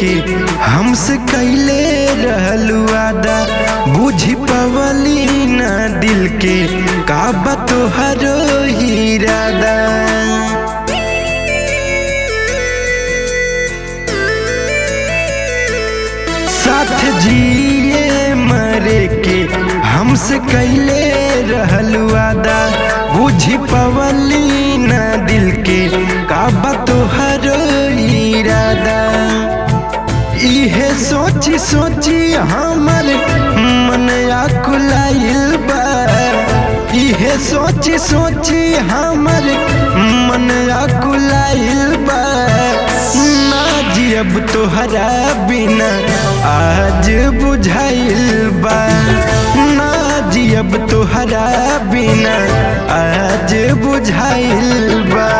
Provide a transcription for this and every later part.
के हमसे कैले रहलू वादा, बुझी पवली ना दिल के का बा तोहरो इरादा। साथ जिए मरे के हमसे कैले रहलू वादा, बुझी पवली ना दिल के का बा तोहरो इरादा। इहे सोची सोची हमर मन आकुलाइल बा, इहे सोची सोची हमर मन आकुलाइल बा। ना जियब तोहरा बिना आज बुझाइल बा, ना जियब तोहरा बिना आज बुझाइल बा।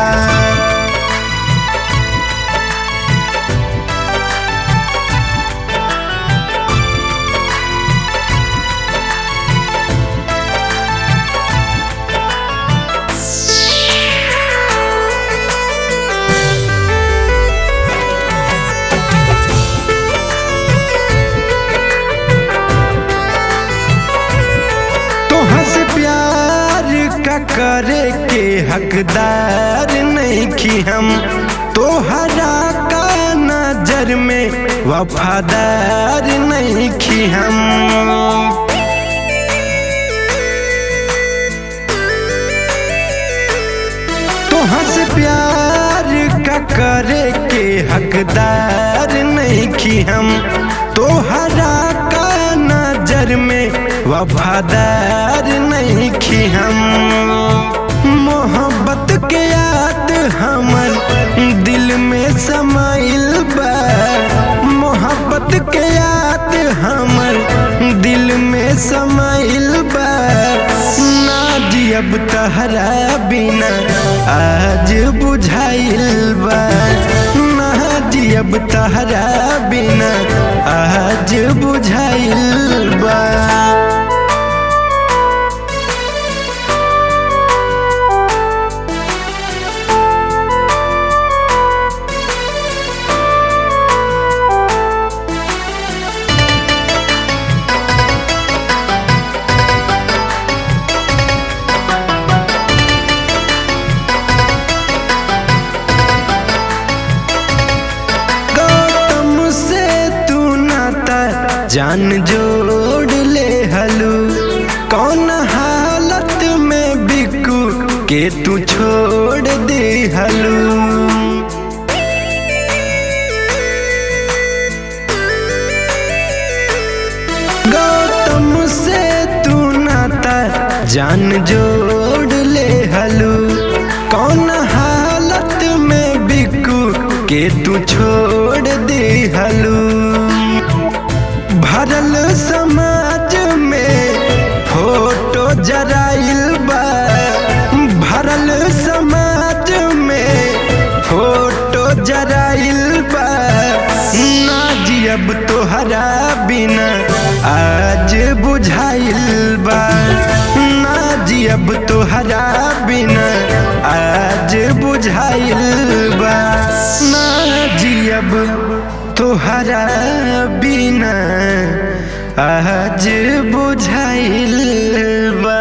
करे के हकदार नहीं कि हम, तोहरा का नजर में वफादार नहीं कि हम। तोहरा से प्यार का करे के हकदार नहीं कि हम, तोहरा का नजर में वफादार नहीं कि हम। मोहब्बत के याद हमर दिल में समाइल बा, मोहब्बत के याद हमर दिल में समाइल बा। ना जियब तहरा बिना आज बुझाइल बा, ना जियब तहरा बिना आज बुझाइल बा। जान जोड़ ले हलू, कौन हालत में बिकू के तू छोड़ दे हलू। गौतम से तू नाता जान जोड़ ले हलू, कौन हालत में बिकू के तू छोड़ दे हलू। भरल समाज में फोटो जराइल बा, भरल समाज में फोटो जराइल बा। ना जियब तोहरा बिना आज बुझाइल बा, ना जियब तोहरा बिना आज बुझाइल बा। ना जियब तोहरा बिना आज बुझाइल बा।